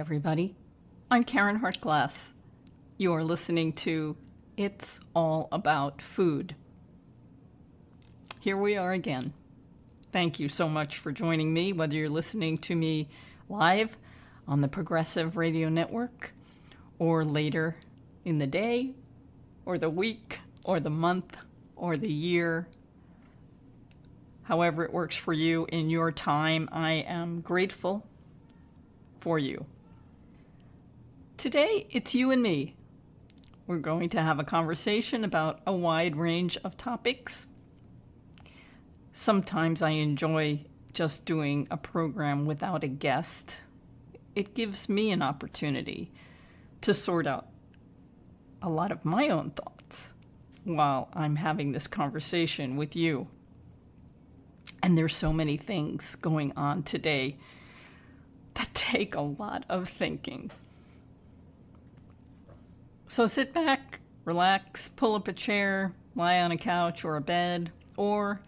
everybody. I'm Caryn Hartglass. You are listening to It's All About Food. Here we are again. Thank you so much for joining me, whether you're listening to me live on the Progressive Radio Network or later in the day or the week or the month or the year. However it works for you in your time, I am grateful for you. Today, it's you and me. We're going to have a conversation about a wide range of topics. Sometimes I enjoy just doing a program without a guest. It gives me an opportunity to sort out a lot of my own thoughts while I'm having this conversation with you. And there's so many things going on today that take a lot of thinking. So sit back, relax, pull up a chair, lie on a couch or a bed, or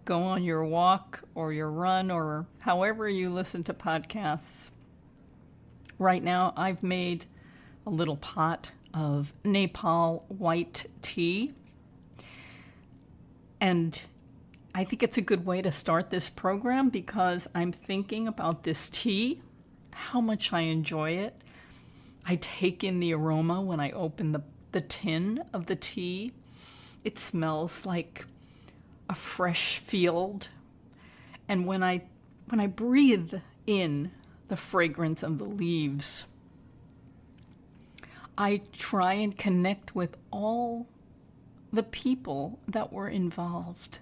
go on your walk or your run or however you listen to podcasts. Right now, I've made a little pot of Nepal white tea. And I think it's a good way to start this program because I'm thinking about this tea, how much I enjoy it. I take in the aroma when I open the tin of the tea. It smells like a fresh field. And when I breathe in the fragrance of the leaves, I try and connect with all the people that were involved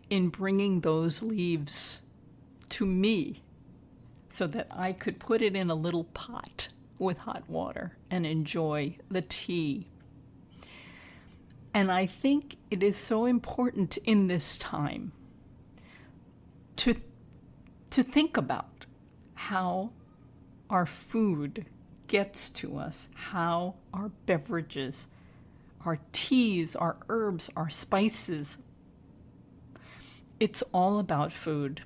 in bringing those leaves to me so that I could put it in a little pot with hot water and enjoy the tea. And I think it is so important in this time to think about how our food gets to us, how our beverages, our teas, our herbs, our spices. It's all about food,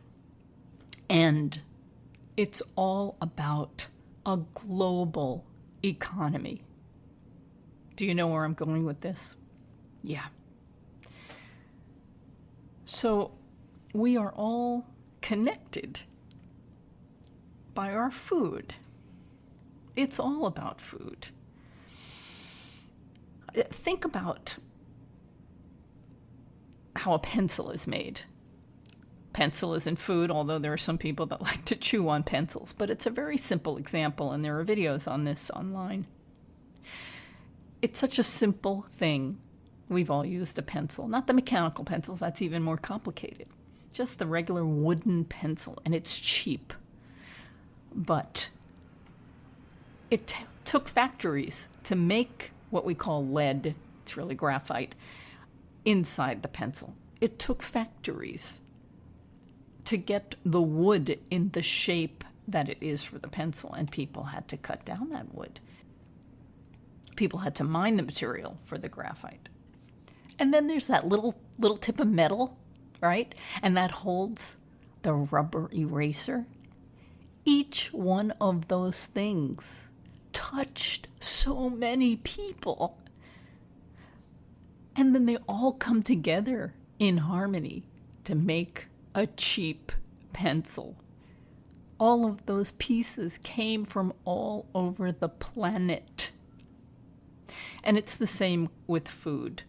and it's all about a global economy. Do you know where I'm going with this? Yeah. So we are all connected by our food. It's all about food. Think about how a pencil is made. Pencil isn't food, although there are some people that like to chew on pencils, but it's a very simple example, and there are videos on this online. It's such a simple thing. We've all used a pencil, not the mechanical pencils, that's even more complicated. Just the regular wooden pencil, and it's cheap. But it took factories to make what we call lead, it's really graphite, inside the pencil. It took factories to get the wood in the shape that it is for the pencil, and people had to cut down that wood. People had to mine the material for the graphite. And then there's that little tip of metal, right? And that holds the rubber eraser. Each one of those things touched so many people. And then they all come together in harmony to make a cheap pencil. All of those pieces came from all over the planet. And it's the same with food.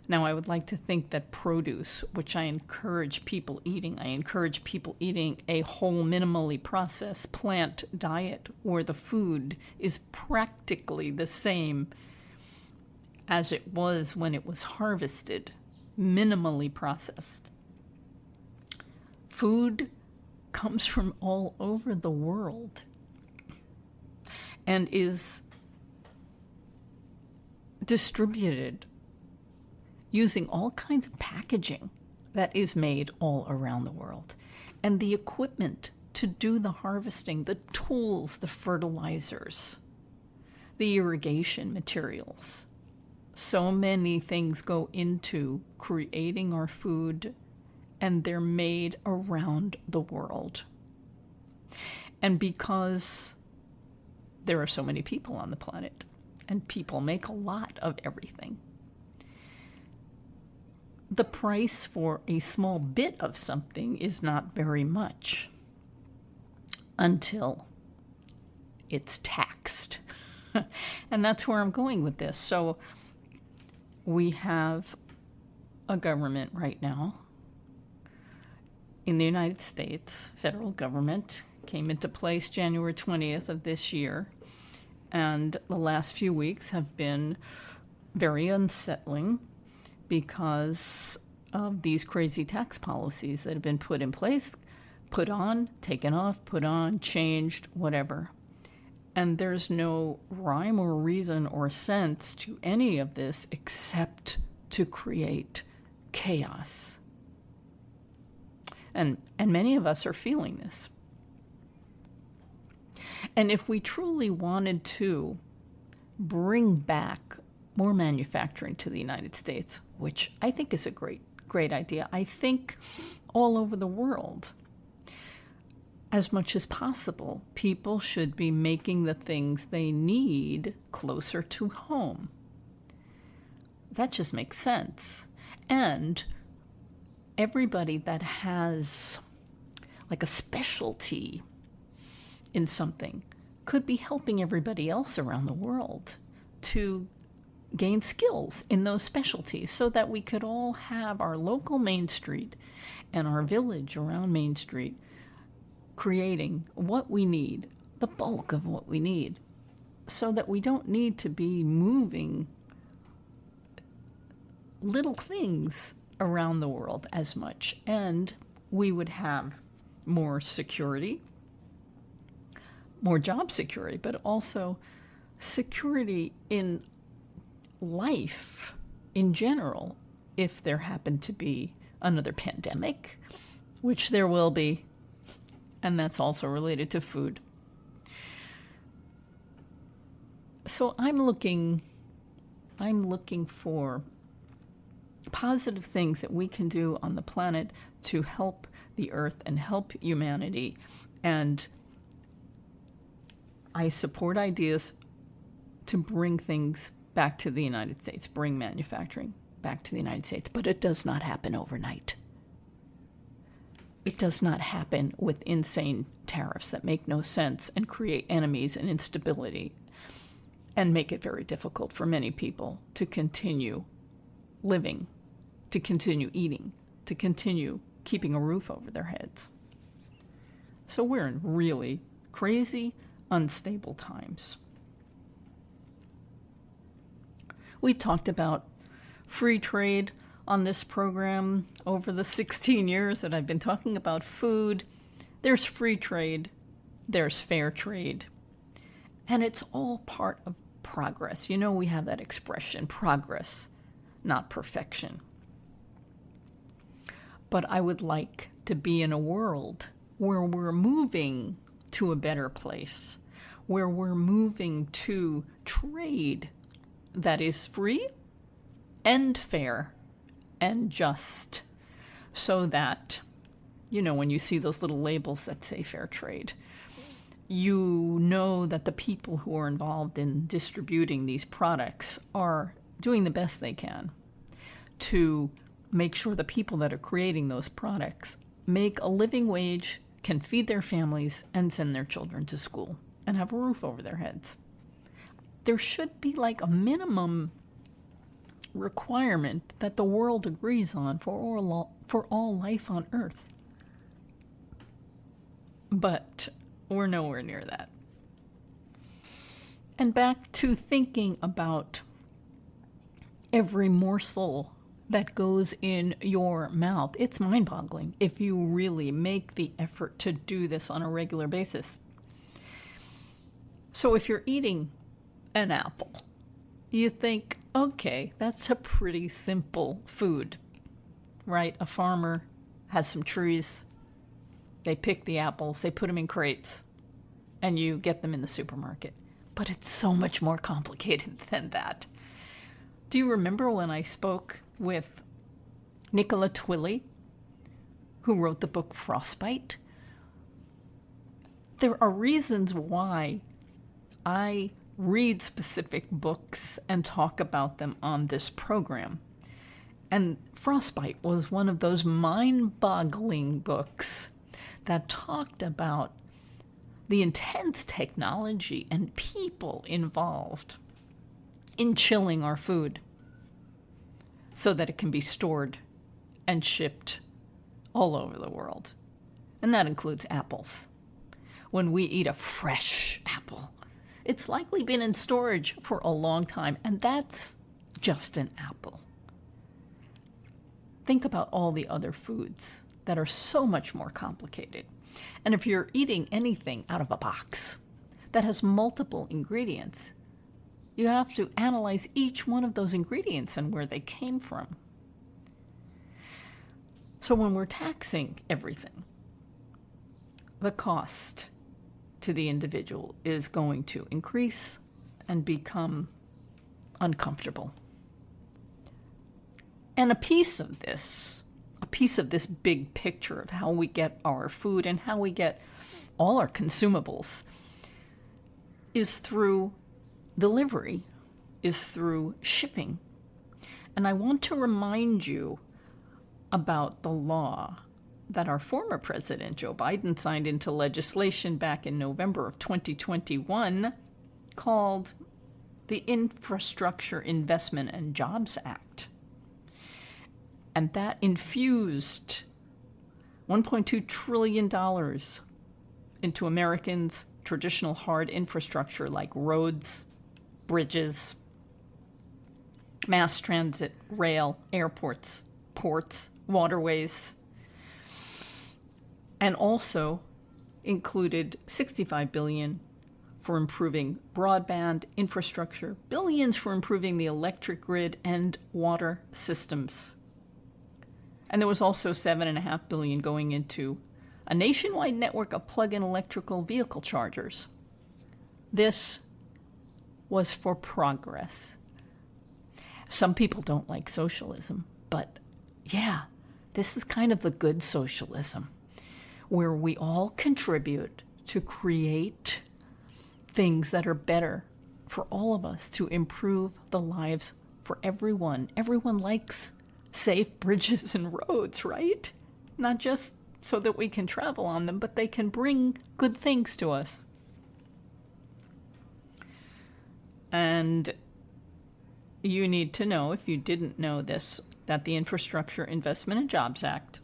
Now, I would like to think that produce, which I encourage people eating a whole, minimally processed plant diet where the food is practically the same as it was when it was harvested, minimally processed. Food comes from all over the world and is distributed using all kinds of packaging that is made all around the world. And the equipment to do the harvesting, the tools, the fertilizers, the irrigation materials. So many things go into creating our food, and they're made around the world. And because there are so many people on the planet, and people make a lot of everything, the price for a small bit of something is not very much until it's taxed. And that's where I'm going with this. So we have a government right now in the United States. Federal government came into place January 20th of this year, and the last few weeks have been very unsettling because of these crazy tax policies that have been put in place, put on, taken off, put on, changed, whatever. And there's no rhyme or reason or sense to any of this except to create chaos. And many of us are feeling this. And if we truly wanted to bring back more manufacturing to the United States, which I think is a great idea, I think all over the world, as much as possible, people should be making the things they need closer to home. That just makes sense. And everybody that has like a specialty in something could be helping everybody else around the world to gain skills in those specialties so that we could all have our local Main Street and our village around Main Street creating what we need, the bulk of what we need, so that we don't need to be moving little things around the world as much. And we would have more security, more job security, but also security in life in general if there happened to be another pandemic, which there will be, and that's also related to food. So I'm looking for positive things that we can do on the planet to help the earth and help humanity. And I support ideas to bring things back to the United States, bring manufacturing back to the United States, but it does not happen overnight. It does not happen with insane tariffs that make no sense and create enemies and instability and make it very difficult for many people to continue living, to continue eating, to continue keeping a roof over their heads. So we're in really crazy, unstable times. We talked about free trade on this program over the 16 years that I've been talking about food. There's free trade, there's fair trade, and it's all part of progress. You know, we have that expression, progress, not perfection. But I would like to be in a world where we're moving to a better place, where we're moving to trade that is free and fair and just, so that, you know, when you see those little labels that say fair trade, you know that the people who are involved in distributing these products are doing the best they can to make sure the people that are creating those products make a living wage, can feed their families, and send their children to school and have a roof over their heads. There should be like a minimum requirement that the world agrees on for all life on Earth. But we're nowhere near that. And back to thinking about every morsel that goes in your mouth. It's mind-boggling if you really make the effort to do this on a regular basis. So if you're eating an apple, you think, okay, that's a pretty simple food, right? A farmer has some trees, they pick the apples, they put them in crates, and you get them in the supermarket. But it's so much more complicated than that. Do you remember when I spoke with Nicola Twilley, who wrote the book Frostbite? There are reasons why I read specific books and talk about them on this program. And Frostbite was one of those mind-boggling books that talked about the intense technology and people involved in chilling our food so that it can be stored and shipped all over the world. And that includes apples. When we eat a fresh apple, it's likely been in storage for a long time, and that's just an apple. Think about all the other foods that are so much more complicated. And if you're eating anything out of a box that has multiple ingredients, you have to analyze each one of those ingredients and where they came from. So when we're taxing everything, the cost to the individual is going to increase and become uncomfortable. And a piece of this big picture of how we get our food and how we get all our consumables is through delivery, is through shipping. And I want to remind you about the law that our former president, Joe Biden, signed into legislation back in November of 2021 called the Infrastructure Investment and Jobs Act. And that infused $1.2 trillion into Americans' traditional hard infrastructure like roads, bridges, mass transit, rail, airports, ports, waterways, and also included $65 billion for improving broadband infrastructure, billions for improving the electric grid and water systems. And there was also $7.5 billion going into a nationwide network of plug-in electrical vehicle chargers. This was for progress. Some people don't like socialism, but yeah, this is kind of the good socialism, where we all contribute to create things that are better for all of us, to improve the lives for everyone. Everyone likes safe bridges and roads, right? Not just so that we can travel on them, but they can bring good things to us. And you need to know, if you didn't know this, that the Infrastructure Investment and Jobs Act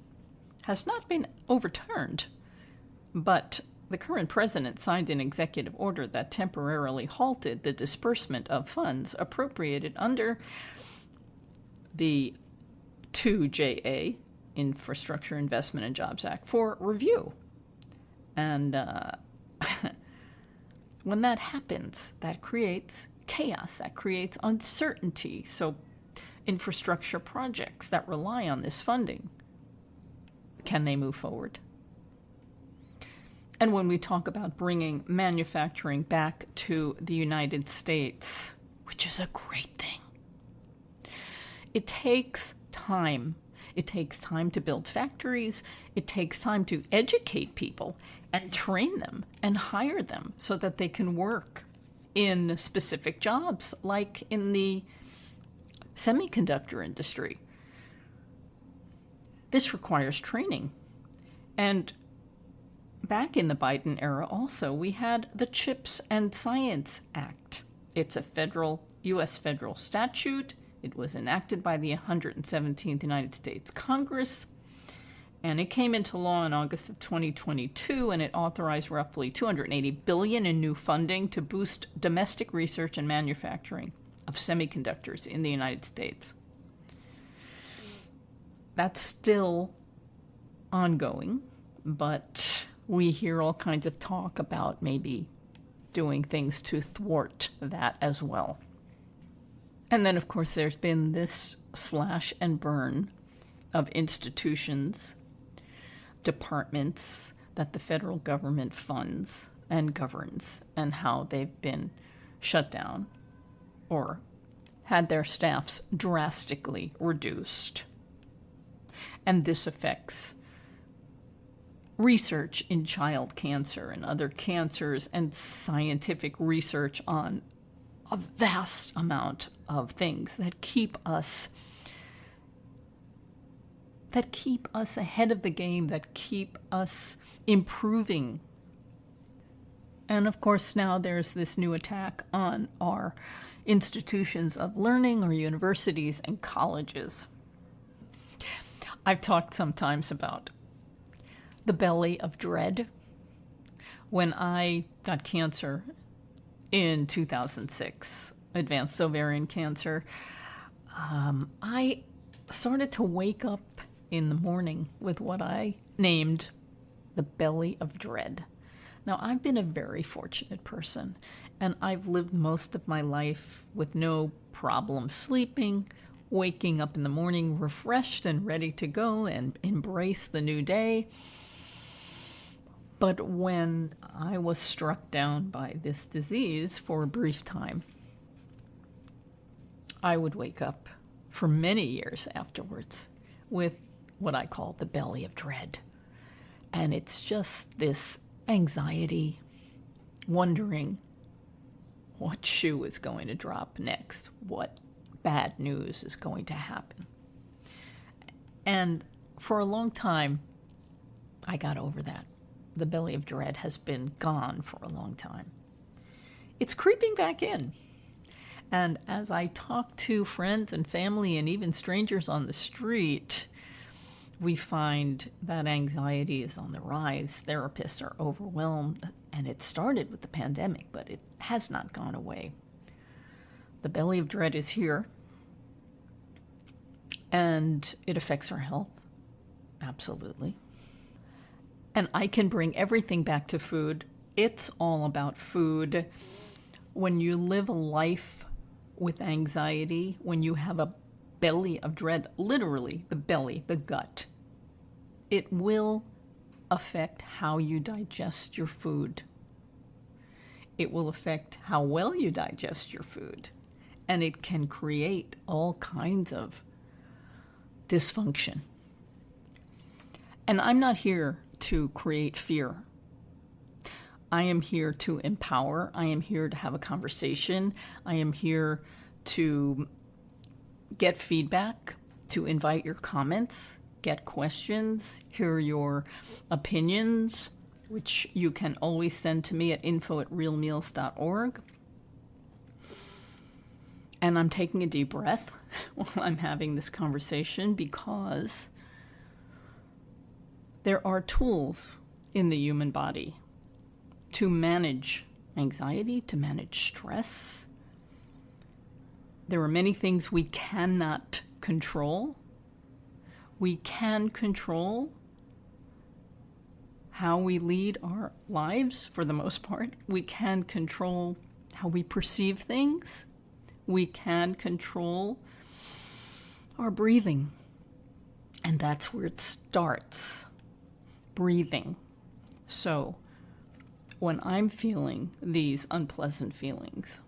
has not been overturned, but the current president signed an executive order that temporarily halted the disbursement of funds appropriated under the 2JA, Infrastructure Investment and Jobs Act, for review. And when that happens, that creates chaos, that creates uncertainty. So infrastructure projects that rely on this funding, can they move forward? And when we talk about bringing manufacturing back to the United States, which is a great thing, it takes time. It takes time to build factories. It takes time to educate people and train them and hire them so that they can work in specific jobs, like in the semiconductor industry. This requires training. And back in the Biden era also, we had the CHIPS and Science Act. It's a U.S. federal statute. It was enacted by the 117th United States Congress, and it came into law in August of 2022, and it authorized roughly $280 billion in new funding to boost domestic research and manufacturing of semiconductors in the United States. That's still ongoing, but we hear all kinds of talk about maybe doing things to thwart that as well. And then, of course, there's been this slash and burn of institutions, departments that the federal government funds and governs, and how they've been shut down or had their staffs drastically reduced. And this affects research in child cancer and other cancers and scientific research on a vast amount of things that keep us ahead of the game, that keep us improving. And of course, now there's this new attack on our institutions of learning, our universities and colleges. I've talked sometimes about the belly of dread. When I got cancer in 2006, advanced ovarian cancer, I started to wake up in the morning with what I named the belly of dread. Now, I've been a very fortunate person, and I've lived most of my life with no problem sleeping, waking up in the morning refreshed and ready to go and embrace the new day. But when I was struck down by this disease for a brief time, I would wake up for many years afterwards with what I call the belly of dread. And it's just this anxiety, wondering what shoe is going to drop next, what bad news is going to happen. And for a long time, I got over that. The belly of dread has been gone for a long time. It's creeping back in. And as I talk to friends and family and even strangers on the street, we find that anxiety is on the rise. Therapists are overwhelmed, and it started with the pandemic, but it has not gone away. The belly of dread is here, and it affects our health, absolutely. And I can bring everything back to food. It's all about food. When you live a life with anxiety, when you have a belly of dread, literally the belly, the gut, it will affect how you digest your food. It will affect how well you digest your food. And it can create all kinds of dysfunction. And I'm not here to create fear. I am here to empower. I am here to have a conversation. I am here to get feedback, to invite your comments, get questions, hear your opinions, which you can always send to me at info@realmeals.org. And I'm taking a deep breath while I'm having this conversation because there are tools in the human body to manage anxiety, to manage stress. There are many things we cannot control. We can control how we lead our lives for the most part. We can control how we perceive things. We can control our breathing. And that's where it starts. Breathing. So when I'm feeling these unpleasant feelings,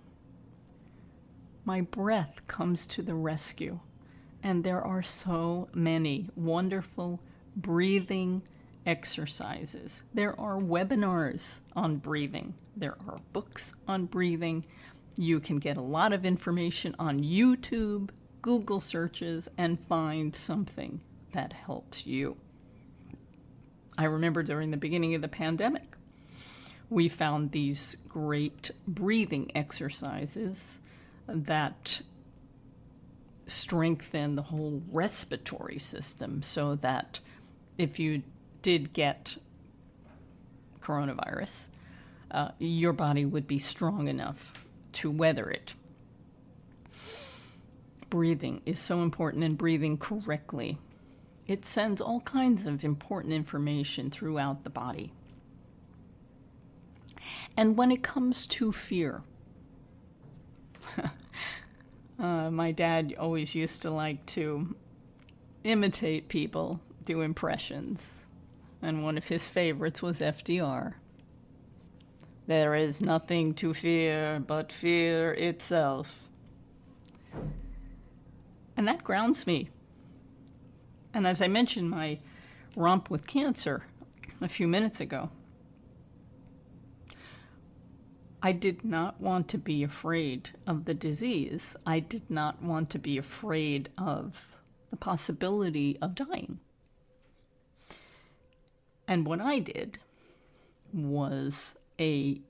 my breath comes to the rescue. And there are so many wonderful breathing exercises. There are webinars on breathing. There are books on breathing. You can get a lot of information on YouTube, Google searches, and find something that helps you. I remember during the beginning of the pandemic, we found these great breathing exercises that strengthen the whole respiratory system so that if you did get coronavirus, your body would be strong enough to weather it. Breathing is so important, and breathing correctly. It sends all kinds of important information throughout the body. And when it comes to fear, my dad always used to like to imitate people, do impressions. And one of his favorites was FDR. There is nothing to fear but fear itself. And that grounds me. And as I mentioned, my romp with cancer, a few minutes ago. I did not want to be afraid of the disease. I did not want to be afraid of the possibility of dying. And what I did was a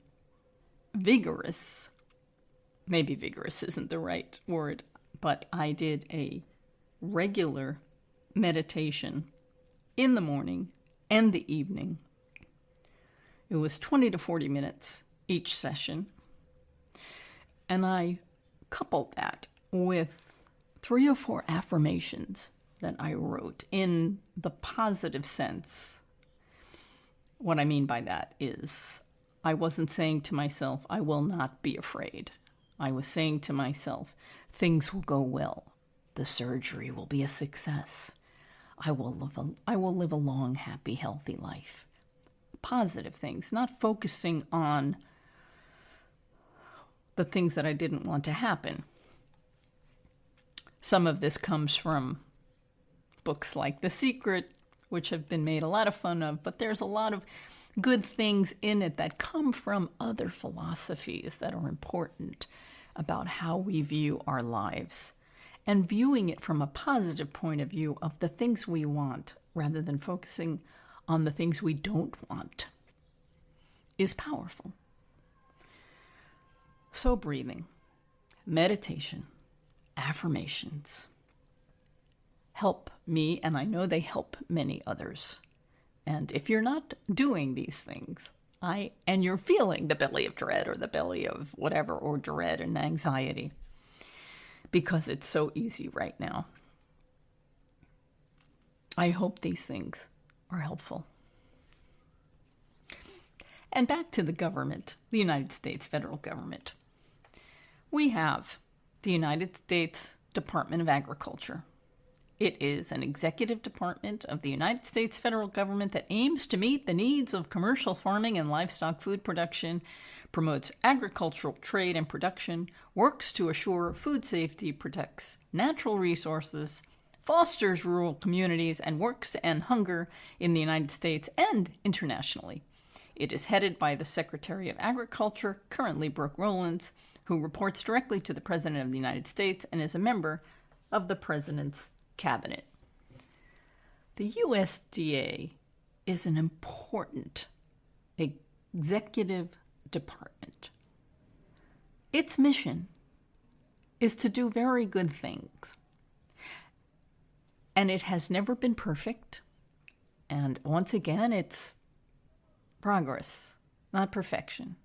vigorous, maybe vigorous isn't the right word, but I did a regular meditation in the morning and the evening. It was 20 to 40 minutes each session. And I coupled that with 3 or 4 affirmations that I wrote in the positive sense. What I mean by that is I wasn't saying to myself, I will not be afraid. I was saying to myself, things will go well. The surgery will be a success. I will live a long, happy, healthy life. Positive things, not focusing on the things that I didn't want to happen. Some of this comes from books like The Secret, which have been made a lot of fun of, but there's a lot of good things in it that come from other philosophies that are important about how we view our lives. And viewing it from a positive point of view of the things we want rather than focusing on the things we don't want is powerful. So breathing, meditation, affirmations help me, and I know they help many others. And if you're not doing these things, and you're feeling the belly of dread or the belly of whatever, or dread and anxiety, because it's so easy right now, I hope these things are helpful. And back to the government, the United States federal government. We have the United States Department of Agriculture. It is an executive department of the United States federal government that aims to meet the needs of commercial farming and livestock food production, promotes agricultural trade and production, works to assure food safety, protects natural resources, fosters rural communities, and works to end hunger in the United States and internationally. It is headed by the Secretary of Agriculture, currently Brooke Rollins, who reports directly to the President of the United States and is a member of the President's Cabinet. The USDA is an important executive department. Its mission is to do very good things. And it has never been perfect. And once again, it's progress, not perfection,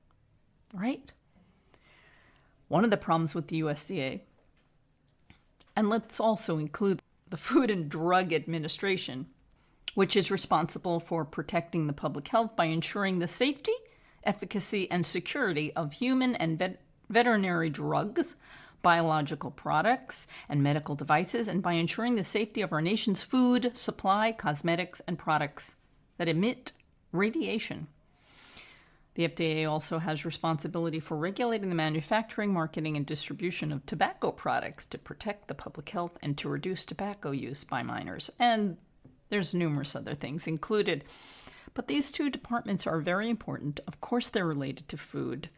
right? One of the problems with the USDA, and let's also include the Food and Drug Administration, which is responsible for protecting the public health by ensuring the safety, efficacy, and security of human and veterinary drugs, biological products, and medical devices, and by ensuring the safety of our nation's food supply, cosmetics, and products that emit radiation. The FDA also has responsibility for regulating the manufacturing, marketing, and distribution of tobacco products to protect the public health and to reduce tobacco use by minors. And there's numerous other things included. But these two departments are very important. Of course, they're related to food.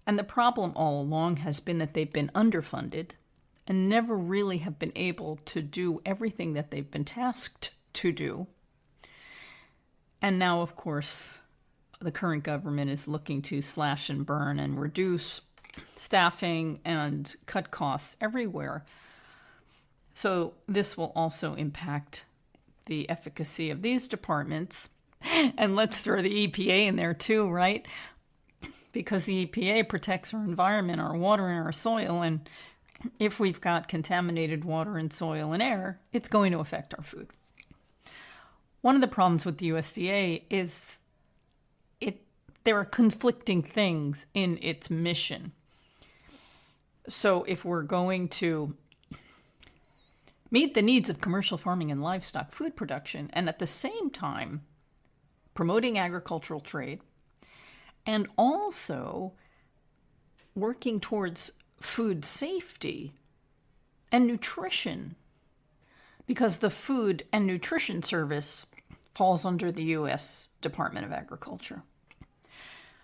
And the problem all along has been that they've been underfunded and never really have been able to do everything that they've been tasked to do. And now, of course, the current government is looking to slash and burn and reduce staffing and cut costs everywhere. So this will also impact the efficacy of these departments. And let's throw the EPA in there too, right? Because the EPA protects our environment, our water, and our soil. And if we've got contaminated water and soil and air, it's going to affect our food. One of the problems with the USDA is there are conflicting things in its mission. So if we're going to meet the needs of commercial farming and livestock food production, and at the same time promoting agricultural trade, and also working towards food safety and nutrition, because the Food and Nutrition Service falls under the U.S. Department of Agriculture.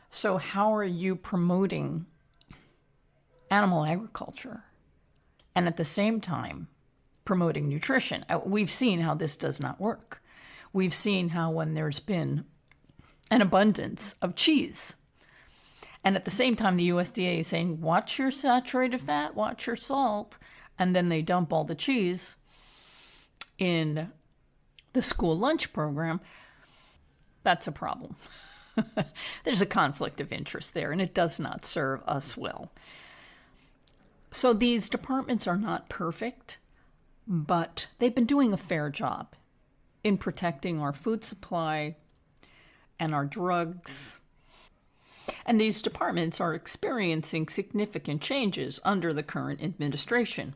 So how are you promoting animal agriculture and at the same time promoting nutrition? We've seen how this does not work. We've seen how when there's been an abundance of cheese, and at the same time the USDA is saying, watch your saturated fat, watch your salt, and then they dump all the cheese in the school lunch program, that's a problem. There's a conflict of interest there, and it does not serve us well. So these departments are not perfect, but they've been doing a fair job in protecting our food supply and our drugs. And these departments are experiencing significant changes under the current administration.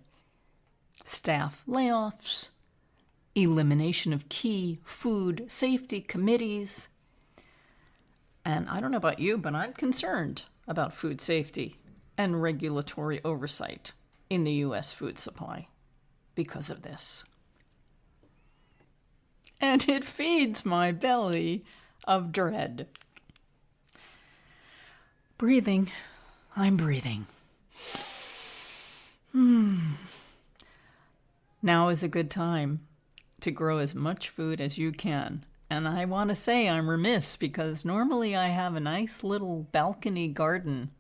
Staff layoffs, elimination of key food safety committees. And I don't know about you, but I'm concerned about food safety and regulatory oversight in the U.S. food supply because of this. And it feeds my belly of dread. Breathing. I'm breathing. Now is a good time to grow as much food as you can. And I want to say I'm remiss because normally I have a nice little balcony garden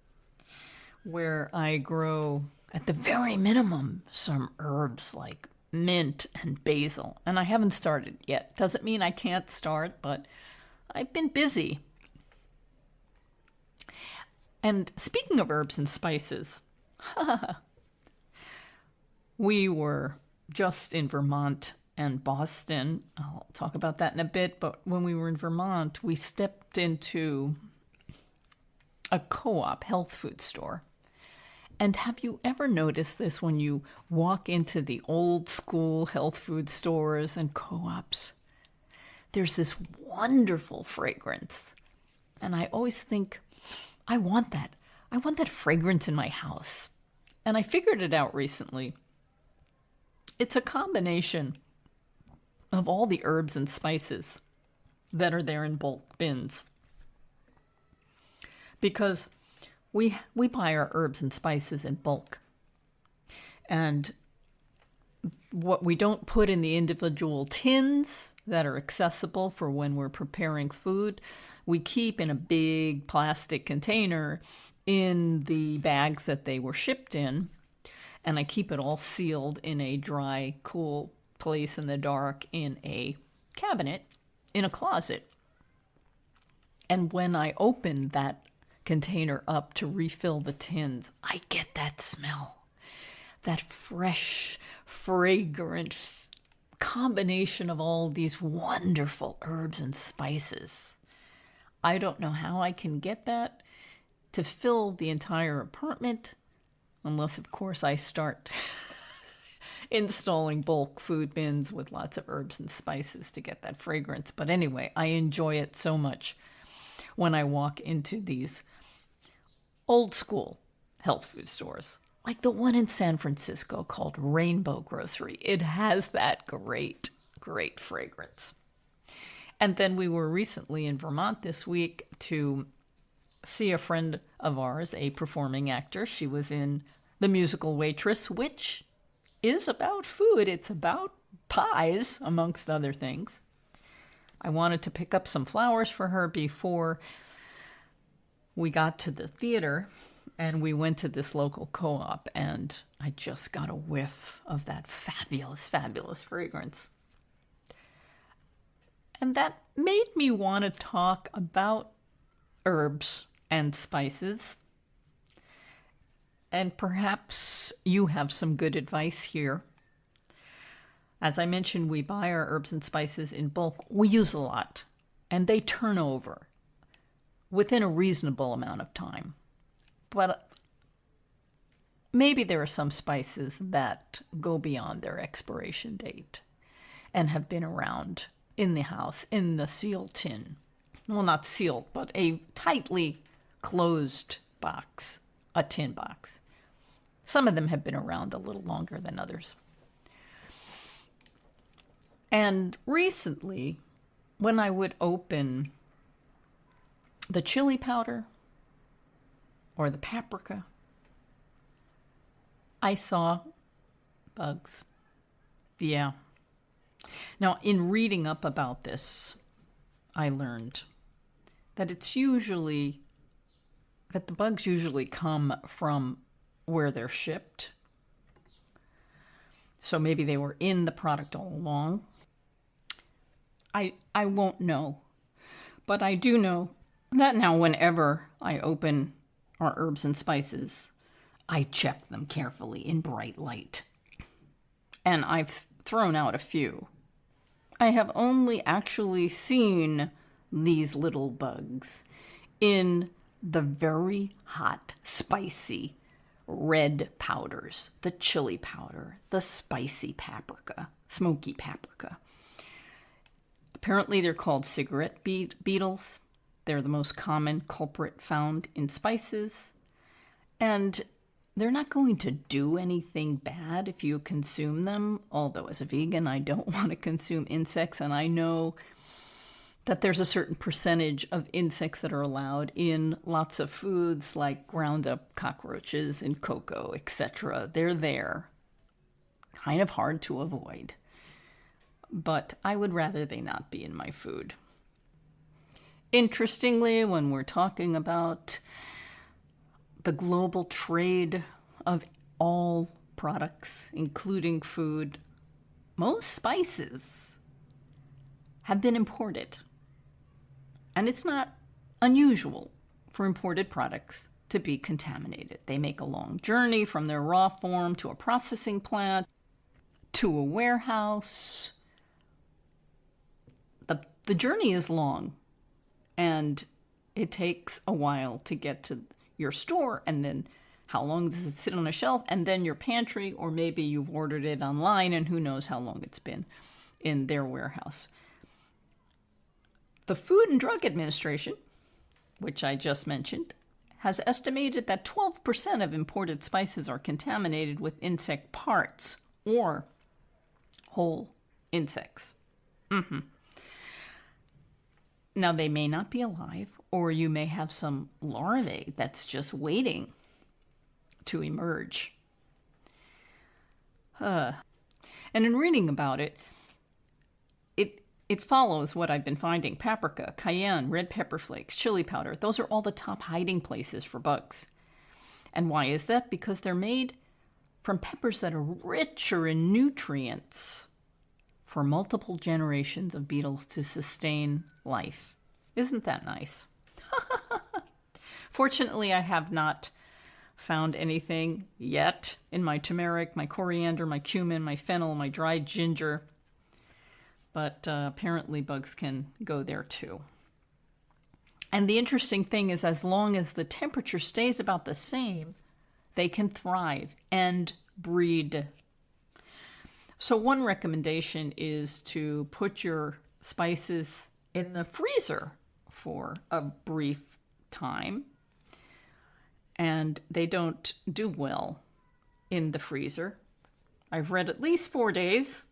where I grow, at the very minimum, some herbs like mint and basil. And I haven't started yet. Doesn't mean I can't start, but I've been busy. And speaking of herbs and spices, we were just in Vermont and Boston. I'll talk about that in a bit, but when we were in Vermont, we stepped into a co-op health food store. And have you ever noticed this when you walk into the old school health food stores and co-ops? There's this wonderful fragrance. And I always think, I want that. I want that fragrance in my house. And I figured it out recently. It's a combination of all the herbs and spices that are there in bulk bins. Because we buy our herbs and spices in bulk. And what we don't put in the individual tins that are accessible for when we're preparing food, we keep in a big plastic container in the bags that they were shipped in. And I keep it all sealed in a dry, cool place in the dark in a cabinet, in a closet. And when I open that container up to refill the tins, I get that smell. That fresh, fragrant combination of all these wonderful herbs and spices. I don't know how I can get that to fill the entire apartment, unless, of course, I start installing bulk food bins with lots of herbs and spices to get that fragrance. But anyway, I enjoy it so much when I walk into these old school health food stores, like the one in San Francisco called Rainbow Grocery. It has that great, great fragrance. And then we were recently in Vermont this week to see a friend of ours, a performing actor. She was in The Musical Waitress, which is about food. It's about pies, amongst other things. I wanted to pick up some flowers for her before we got to the theater, and we went to this local co-op, and I just got a whiff of that fabulous, fabulous fragrance. And that made me want to talk about herbs and spices. And perhaps you have some good advice here. As I mentioned, we buy our herbs and spices in bulk. We use a lot, and they turn over within a reasonable amount of time. But maybe there are some spices that go beyond their expiration date and have been around in the house, in the sealed tin. Well, not sealed, but a tightly closed box, a tin box. Some of them have been around a little longer than others. And recently, when I would open the chili powder or the paprika, I saw bugs. Yeah. Now, in reading up about this, I learned that the bugs usually come from where they're shipped. So maybe they were in the product all along. I won't know. But I do know that now whenever I open our herbs and spices, I check them carefully in bright light. And I've thrown out a few. I have only actually seen these little bugs in the very hot, spicy red powders, the chili powder, the spicy paprika, smoky paprika. Apparently they're called cigarette beetles. They're the most common culprit found in spices. And they're not going to do anything bad if you consume them, although as a vegan, I don't want to consume insects, and I know that there's a certain percentage of insects that are allowed in lots of foods like ground up cockroaches and cocoa, etc. They're there. Kind of hard to avoid. But I would rather they not be in my food. Interestingly, when we're talking about the global trade of all products, including food, most spices have been imported. And it's not unusual for imported products to be contaminated. They make a long journey from their raw form to a processing plant, to a warehouse. The journey is long, and it takes a while to get to your store, and then how long does it sit on a shelf, and then your pantry, or maybe you've ordered it online and who knows how long it's been in their warehouse. The Food and Drug Administration, which I just mentioned, has estimated that 12% of imported spices are contaminated with insect parts or whole insects. Now, they may not be alive, or you may have some larvae that's just waiting to emerge. And in reading about it, it follows what I've been finding. Paprika, cayenne, red pepper flakes, chili powder. Those are all the top hiding places for bugs. And why is that? Because they're made from peppers that are richer in nutrients for multiple generations of beetles to sustain life. Isn't that nice? Fortunately, I have not found anything yet in my turmeric, my coriander, my cumin, my fennel, my dried ginger. But apparently bugs can go there too. And the interesting thing is, as long as the temperature stays about the same, they can thrive and breed. So one recommendation is to put your spices in the freezer for a brief time. And they don't do well in the freezer. I've read at least 4 days.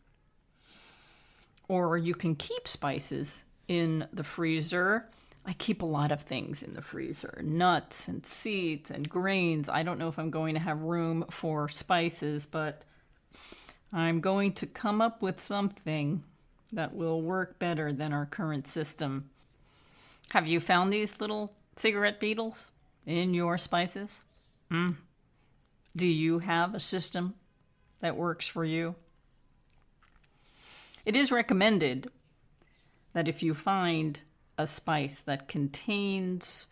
Or you can keep spices in the freezer. I keep a lot of things in the freezer, nuts and seeds and grains. I don't know if I'm going to have room for spices, but I'm going to come up with something that will work better than our current system. Have you found these little cigarette beetles in your spices? Do you have a system that works for you? It is recommended that if you find a spice that contains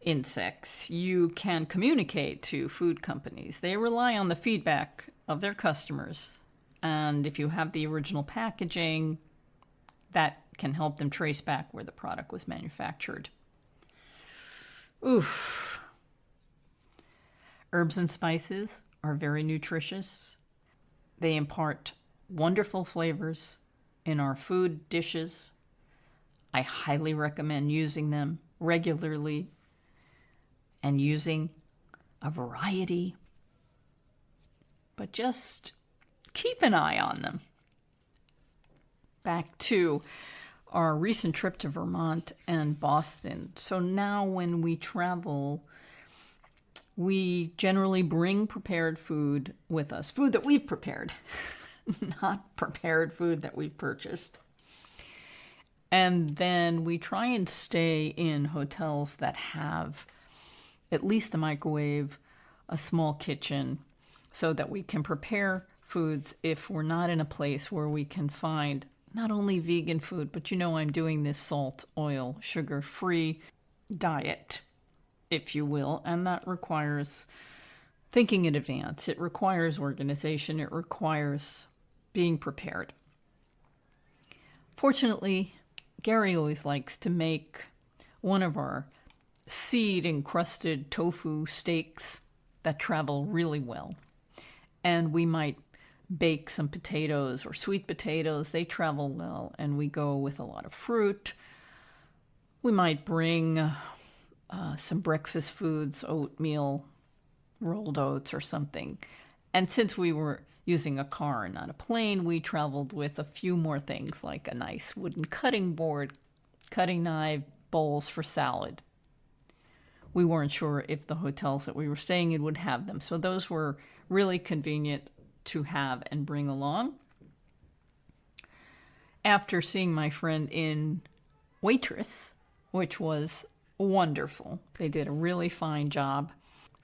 insects, you can communicate to food companies. They rely on the feedback of their customers. And if you have the original packaging, that can help them trace back where the product was manufactured. Oof. Herbs and spices are very nutritious. They impart wonderful flavors in our food dishes. I highly recommend using them regularly and using a variety. But just keep an eye on them. Back to our recent trip to Vermont and Boston. So now when we travel, we generally bring prepared food with us, food that we've prepared, not prepared food that we've purchased. And then we try and stay in hotels that have at least a microwave, a small kitchen, so that we can prepare foods if we're not in a place where we can find not only vegan food, but I'm doing this salt, oil, sugar-free diet, if you will, and that requires thinking in advance. It requires organization. It requires being prepared. Fortunately, Gary always likes to make one of our seed-encrusted tofu steaks that travel really well. And we might bake some potatoes or sweet potatoes. They travel well, and we go with a lot of fruit. We might bring some breakfast foods, oatmeal, rolled oats or something. And since we were using a car and not a plane, we traveled with a few more things like a nice wooden cutting board, cutting knife, bowls for salad. We weren't sure if the hotels that we were staying in would have them, so those were really convenient to have and bring along. After seeing my friend in Waitress, which was wonderful, they did a really fine job.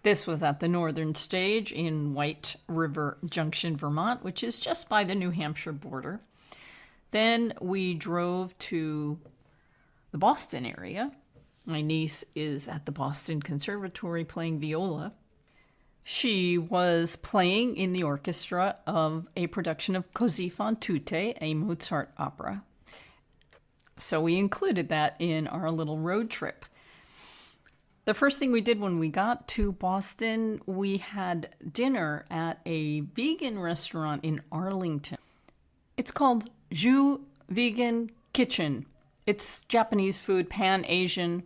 This was at the Northern Stage in White River Junction, Vermont, which is just by the New Hampshire border. Then we drove to the Boston area. My niece is at the Boston Conservatory playing viola. She was playing in the orchestra of a production of Così fan tutte, a Mozart opera. So we included that in our little road trip. The first thing we did when we got to Boston, we had dinner at a vegan restaurant in Arlington. It's called Zhu Vegan Kitchen. It's Japanese food, Pan-Asian.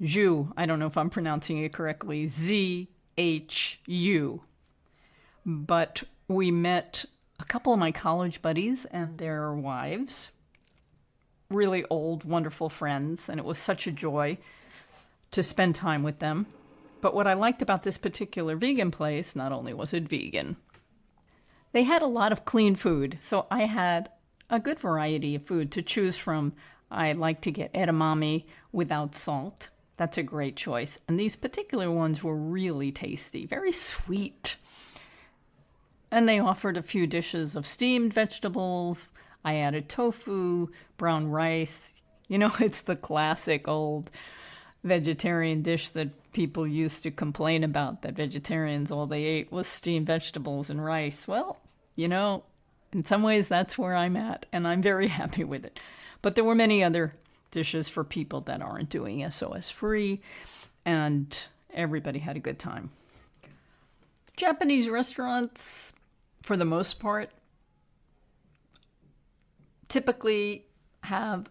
Zhu, I don't know if I'm pronouncing it correctly, Z-H-U. But we met a couple of my college buddies and their wives, really old, wonderful friends, and it was such a joy to spend time with them. But what I liked about this particular vegan place, not only was it vegan, they had a lot of clean food. So I had a good variety of food to choose from. I like to get edamame without salt. That's a great choice. And these particular ones were really tasty, very sweet. And they offered a few dishes of steamed vegetables. I added tofu, brown rice. It's the classic old vegetarian dish that people used to complain about, that vegetarians, all they ate was steamed vegetables and rice. Well, in some ways that's where I'm at, and I'm very happy with it. But there were many other dishes for people that aren't doing SOS-free, and everybody had a good time. Japanese restaurants, for the most part, typically have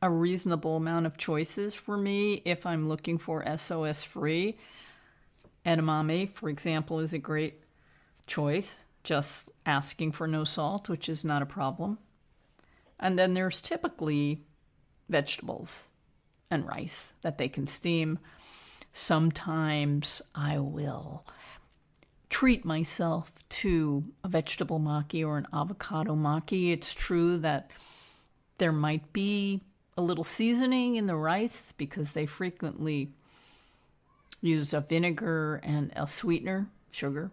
a reasonable amount of choices for me if I'm looking for SOS-free. Edamame, for example, is a great choice, just asking for no salt, which is not a problem. And then there's typically vegetables and rice that they can steam. Sometimes I will treat myself to a vegetable maki or an avocado maki. It's true that there might be a little seasoning in the rice because they frequently use a vinegar and a sweetener, sugar,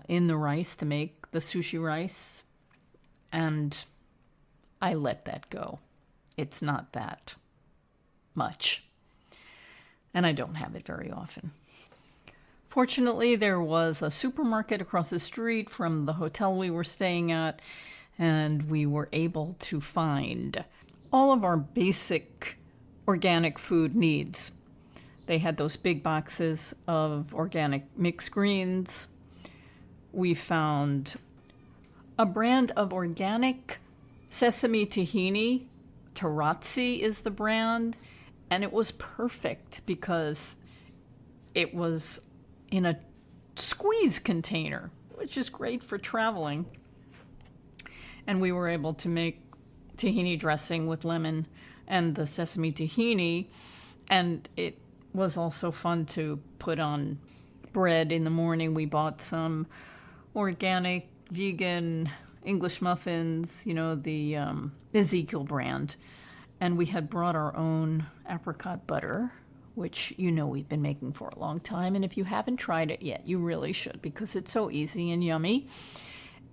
in the rice to make the sushi rice. And I let that go. It's not that much. And I don't have it very often. Fortunately, there was a supermarket across the street from the hotel we were staying at, and we were able to find all of our basic organic food needs. They had those big boxes of organic mixed greens. We found a brand of organic sesame tahini. Tarazzi is the brand, and it was perfect because it was in a squeeze container, which is great for traveling. And we were able to make tahini dressing with lemon and the sesame tahini. And it was also fun to put on bread in the morning. We bought some organic, vegan English muffins, the Ezekiel brand. And we had brought our own apricot butter, which we've been making for a long time. And if you haven't tried it yet, you really should, because it's so easy and yummy.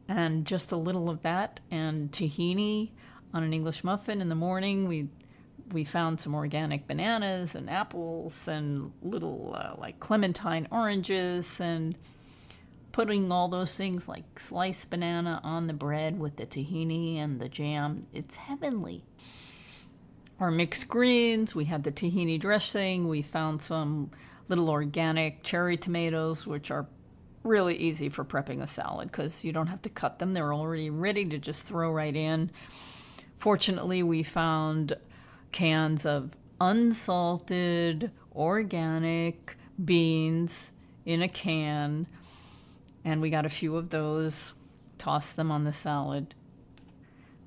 And just a little of that and tahini on an English muffin in the morning. We found some organic bananas and apples and little like clementine oranges, and putting all those things like sliced banana on the bread with the tahini and the jam. It's heavenly. Our mixed greens, we had the tahini dressing. We found some little organic cherry tomatoes, which are really easy for prepping a salad because you don't have to cut them. They're already ready to just throw right in. Fortunately, we found cans of unsalted organic beans in a can, and we got a few of those, tossed them on the salad.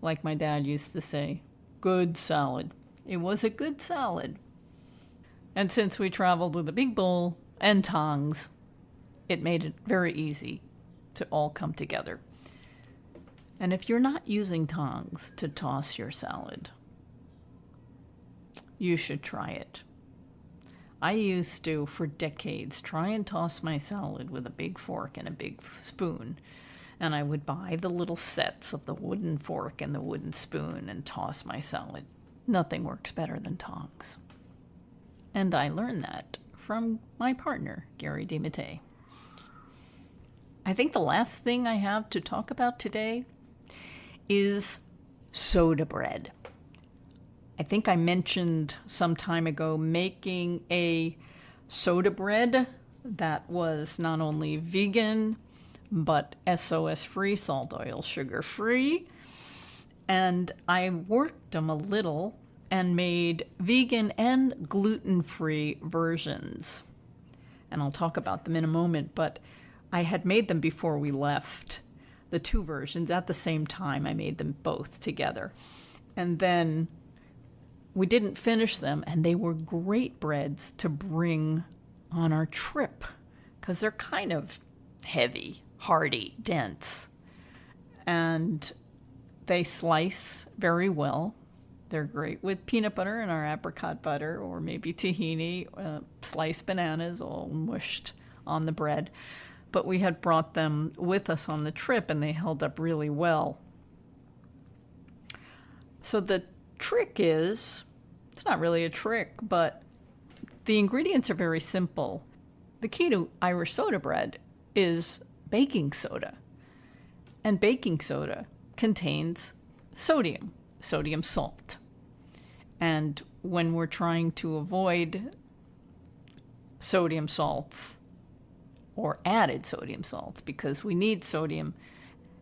Like my dad used to say, good salad. It was a good salad. And since we traveled with a big bowl and tongs, it made it very easy to all come together. And if you're not using tongs to toss your salad, you should try it. I used to, for decades, try and toss my salad with a big fork and a big spoon. And I would buy the little sets of the wooden fork and the wooden spoon and toss my salad. Nothing works better than tongs. And I learned that from my partner, Gary DeMattei. I think the last thing I have to talk about today is soda bread. I think I mentioned some time ago making a soda bread that was not only vegan, but SOS-free, salt, oil, sugar-free. And I worked them a little and made vegan and gluten-free versions. And I'll talk about them in a moment, but I had made them before we left, the two versions at the same time. I made them both together. And then we didn't finish them, and they were great breads to bring on our trip because they're kind of heavy, hearty, dense. And they slice very well. They're great with peanut butter and our apricot butter, or maybe tahini, sliced bananas all mushed on the bread. But we had brought them with us on the trip, and they held up really well. So the trick is, it's not really a trick, but the ingredients are very simple. The key to Irish soda bread is baking soda. And baking soda contains sodium salt. And when we're trying to avoid sodium salts or added sodium salts, because we need sodium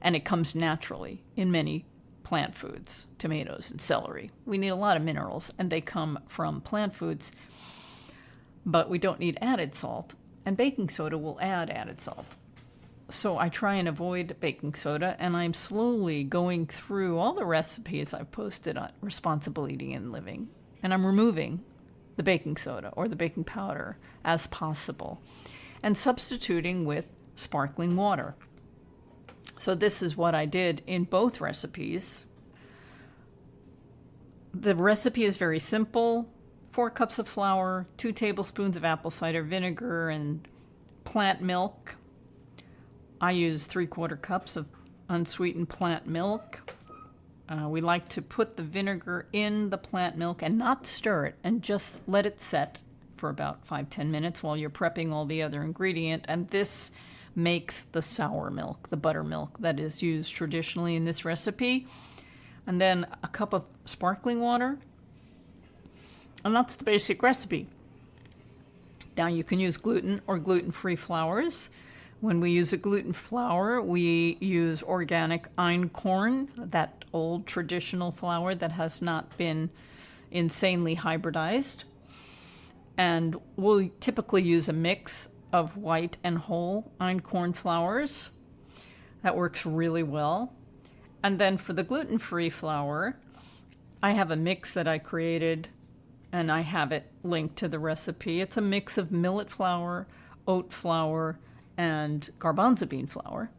and it comes naturally in many plant foods, tomatoes and celery. We need a lot of minerals and they come from plant foods, but we don't need added salt, and baking soda will add added salt. So I try and avoid baking soda, and I'm slowly going through all the recipes I've posted on Responsible Eating and Living, and I'm removing the baking soda or the baking powder as possible and substituting with sparkling water. So this is what I did in both recipes. The recipe is very simple. 4 cups of flour, 2 tablespoons of apple cider vinegar, and plant milk. I use 3/4 cups of unsweetened plant milk. We like to put the vinegar in the plant milk and not stir it, and just let it set for about 5-10 minutes while you're prepping all the other ingredient. And this makes the sour milk, the buttermilk that is used traditionally in this recipe. And then a cup of sparkling water. And that's the basic recipe. Now you can use gluten or gluten-free flours. When we use a gluten flour, we use organic einkorn, that old traditional flour that has not been insanely hybridized. And we'll typically use a mix of white and whole einkorn flours. That works really well. And then for the gluten-free flour, I have a mix that I created, and I have it linked to the recipe. It's a mix of millet flour, oat flour, and garbanzo bean flour.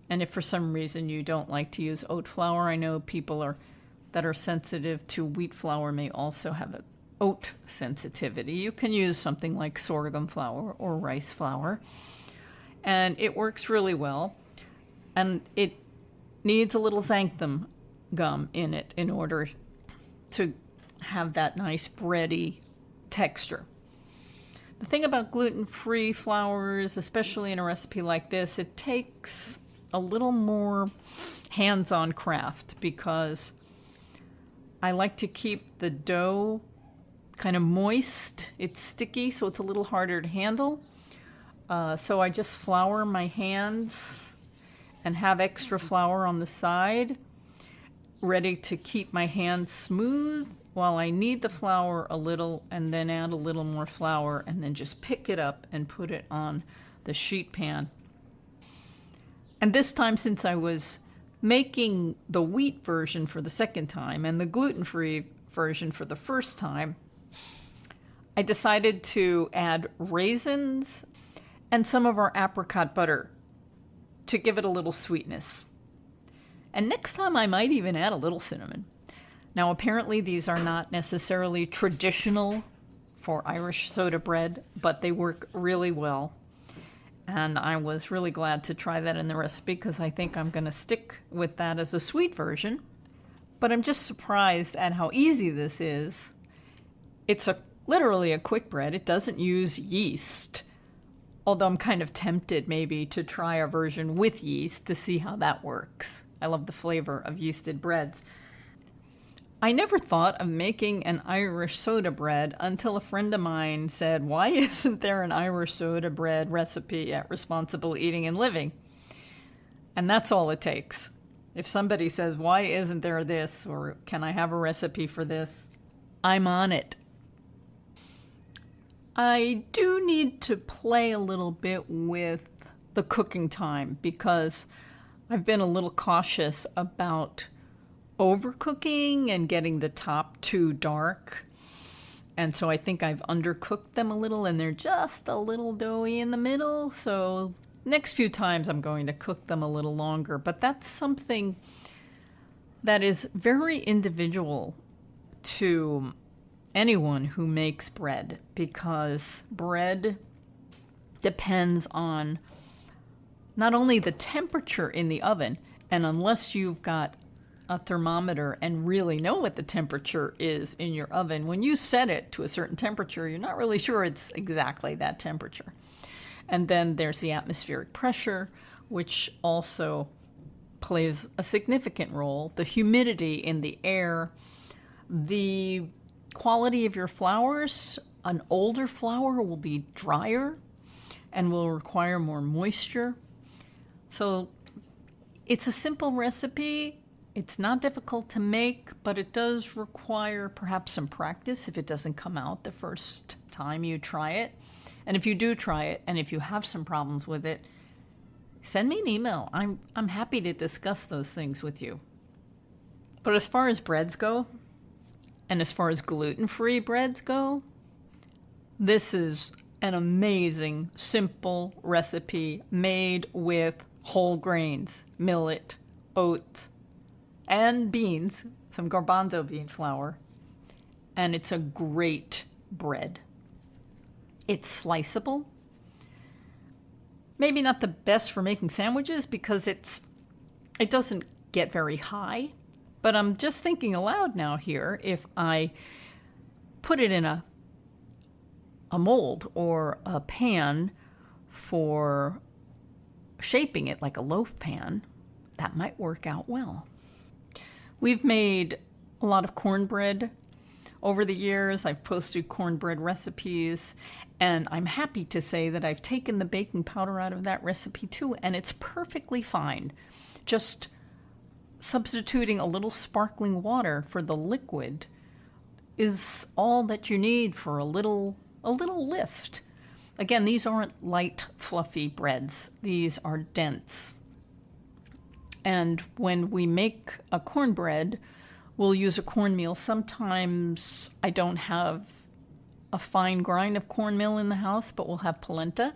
And if for some reason you don't like to use oat flour, I know people that are sensitive to wheat flour may also have an oat sensitivity. You can use something like sorghum flour or rice flour, and it works really well. And it needs a little xanthan gum in it in order to have that nice bready texture. The thing about gluten-free flours, especially in a recipe like this, it takes a little more hands-on craft, because I like to keep the dough kind of moist. It's sticky, so it's a little harder to handle. So I just flour my hands and have extra flour on the side, ready to keep my hands smooth while I knead the flour a little and then add a little more flour and then just pick it up and put it on the sheet pan. And this time, since I was making the wheat version for the second time and the gluten-free version for the first time, I decided to add raisins and some of our apricot butter to give it a little sweetness. And next time I might even add a little cinnamon. Now apparently these are not necessarily traditional for Irish soda bread, but they work really well. And I was really glad to try that in the recipe, because I think I'm going to stick with that as a sweet version. But I'm just surprised at how easy this is. It's literally a quick bread. It doesn't use yeast. Although I'm kind of tempted maybe to try a version with yeast to see how that works. I love the flavor of yeasted breads. I never thought of making an Irish soda bread until a friend of mine said, "Why isn't there an Irish soda bread recipe at Responsible Eating and Living?" And that's all it takes. If somebody says, "Why isn't there this?" or "Can I have a recipe for this?" I'm on it. I do need to play a little bit with the cooking time, because I've been a little cautious about overcooking and getting the top too dark. And so I think I've undercooked them a little, and they're just a little doughy in the middle. So next few times I'm going to cook them a little longer. But that's something that is very individual to anyone who makes bread, because bread depends on not only the temperature in the oven, and unless you've got a thermometer and really know what the temperature is in your oven, when you set it to a certain temperature, you're not really sure it's exactly that temperature. And then there's the atmospheric pressure, which also plays a significant role. The humidity in the air, the quality of your flours. An older flour will be drier and will require more moisture. So it's a simple recipe. It's not difficult to make, but it does require perhaps some practice if it doesn't come out the first time you try it. And if you do try it, and if you have some problems with it, send me an email. I'm happy to discuss those things with you. But as far as breads go, and as far as gluten-free breads go, this is an amazing, simple recipe made with whole grains, millet, oats, and beans, some garbanzo bean flour, and it's a great bread. It's sliceable. Maybe not the best for making sandwiches because it doesn't get very high, but I'm just thinking aloud now here. If I put it in a mold or a pan for shaping it like a loaf pan, that might work out well. We've made a lot of cornbread over the years. I've posted cornbread recipes, and I'm happy to say that I've taken the baking powder out of that recipe too, and it's perfectly fine. Just substituting a little sparkling water for the liquid is all that you need for a little lift. Again, these aren't light, fluffy breads. These are dense. And when we make a cornbread, we'll use a cornmeal. Sometimes I don't have a fine grind of cornmeal in the house, but we'll have polenta.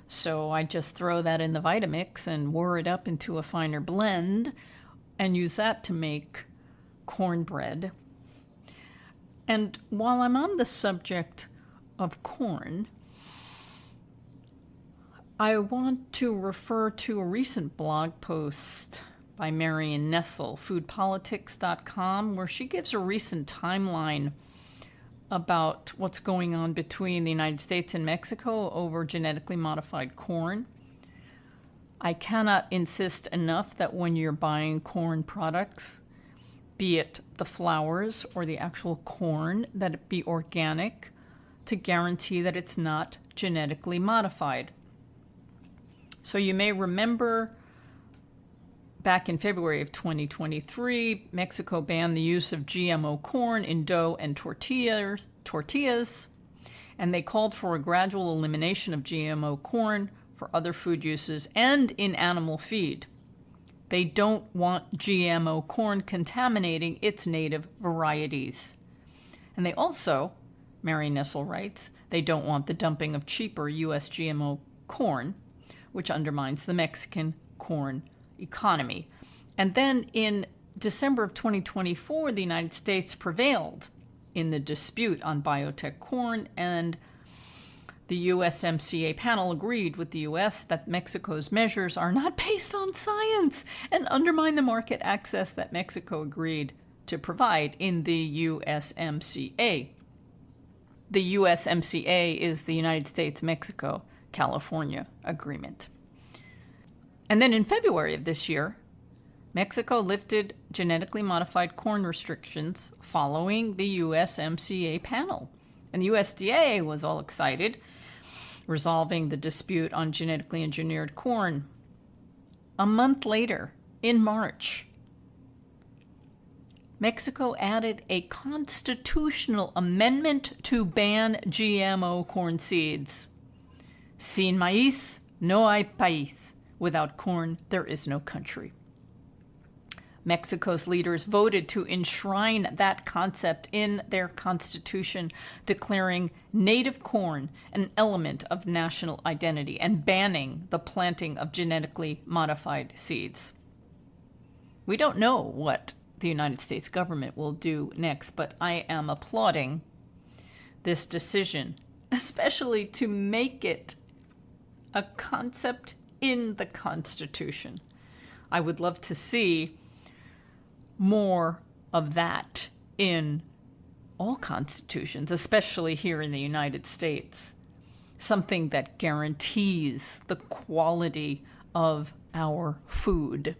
So I just throw that in the Vitamix and whir it up into a finer blend and use that to make cornbread. And while I'm on the subject of corn, I want to refer to a recent blog post by Marion Nessel, foodpolitics.com, where she gives a recent timeline about what's going on between the United States and Mexico over genetically modified corn. I cannot insist enough that when you're buying corn products, be it the flours or the actual corn, that it be organic to guarantee that it's not genetically modified. So you may remember back in February of 2023, Mexico banned the use of GMO corn in dough and tortillas, and they called for a gradual elimination of GMO corn for other food uses and in animal feed. They don't want GMO corn contaminating its native varieties. And they also, Mary Nessel writes, they don't want the dumping of cheaper U.S. GMO corn, which undermines the Mexican corn economy. And then in December of 2024, the United States prevailed in the dispute on biotech corn, and the USMCA panel agreed with the U.S. that Mexico's measures are not based on science and undermine the market access that Mexico agreed to provide in the USMCA. The USMCA is the United States-Mexico-California Agreement. And then in February of this year, Mexico lifted genetically modified corn restrictions following the USMCA panel. And the USDA was all excited, resolving the dispute on genetically engineered corn. A month later, in March, Mexico added a constitutional amendment to ban GMO corn seeds. Sin maíz, no hay país. Without corn, there is no country. Mexico's leaders voted to enshrine that concept in their constitution, declaring native corn an element of national identity and banning the planting of genetically modified seeds. We don't know what the United States government will do next, but I am applauding this decision, especially to make it a concept in the Constitution. I would love to see more of that in all constitutions, especially here in the United States. Something that guarantees the quality of our food.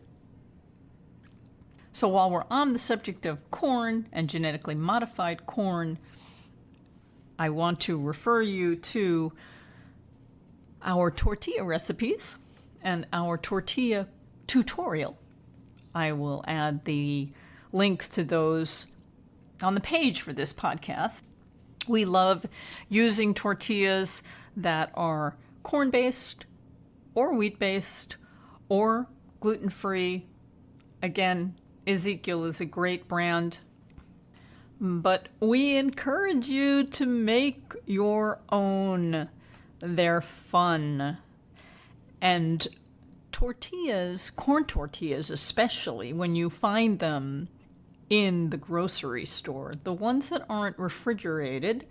So while we're on the subject of corn and genetically modified corn, I want to refer you to our tortilla recipes and our tortilla tutorial. I will add the links to those on the page for this podcast. We love using tortillas that are corn-based or wheat-based or gluten-free. Again, Ezekiel is a great brand, but we encourage you to make your own. They're fun. And tortillas, corn tortillas especially, when you find them in the grocery store, the ones that aren't refrigerated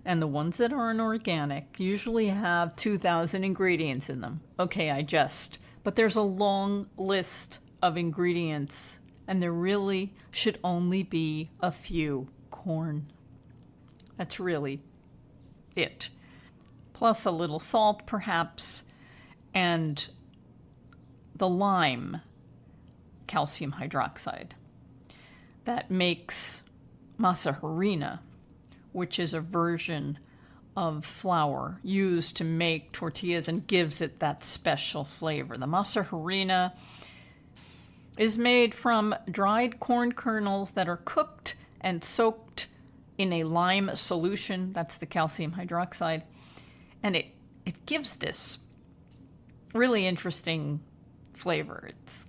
and the ones that aren't organic usually have 2,000 ingredients in them. Okay, but there's a long list of ingredients, and there really should only be a few. Corn. That's really it. Plus a little salt, perhaps, and the lime calcium hydroxide that makes masa harina, which is a version of flour used to make tortillas and gives it that special flavor. The masa harina is made from dried corn kernels that are cooked and soaked in a lime solution. That's the calcium hydroxide. And it gives this really interesting flavor. It's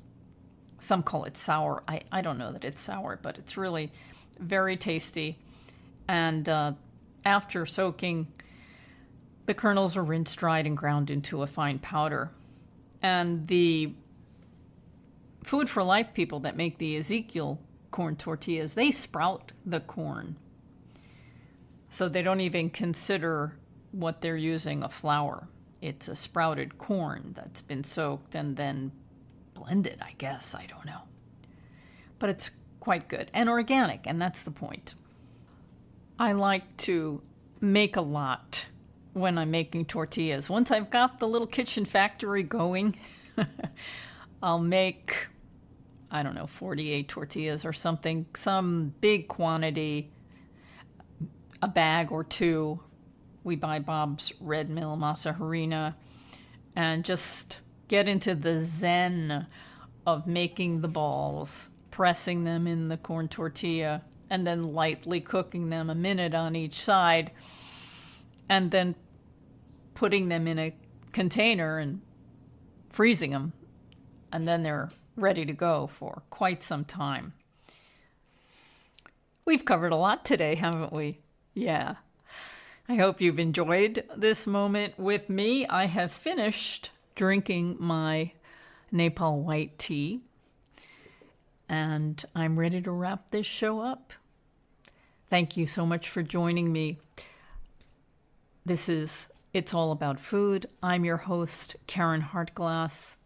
Some call it sour. I don't know that it's sour, but it's really very tasty. And after soaking, the kernels are rinsed, dried, and ground into a fine powder. And the Food for Life people that make the Ezekiel corn tortillas, they sprout the corn. So they don't even consider what they're using a flour. It's a sprouted corn that's been soaked and then blended, I guess. I don't know. But it's quite good and organic, and that's the point. I like to make a lot when I'm making tortillas. Once I've got the little kitchen factory going, I'll make, 48 tortillas or something, some big quantity, a bag or two. We buy Bob's Red Mill Masa Harina and just get into the zen of making the balls, pressing them in the corn tortilla, and then lightly cooking them a minute on each side, and then putting them in a container and freezing them, and then they're ready to go for quite some time. We've covered a lot today, haven't we? Yeah. I hope you've enjoyed this moment with me. I have finished drinking my Nepal white tea, and I'm ready to wrap this show up. Thank you so much for joining me. This is It's All About Food. I'm your host, Caryn Hartglass.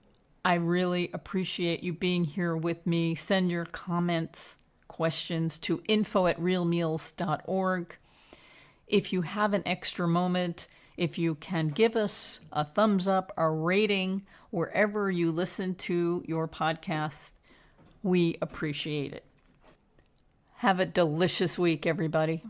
I really appreciate you being here with me. Send your comments, questions to info@realmeals.org. If you have an extra moment, if you can give us a thumbs up, a rating, wherever you listen to your podcast, we appreciate it. Have a delicious week, everybody.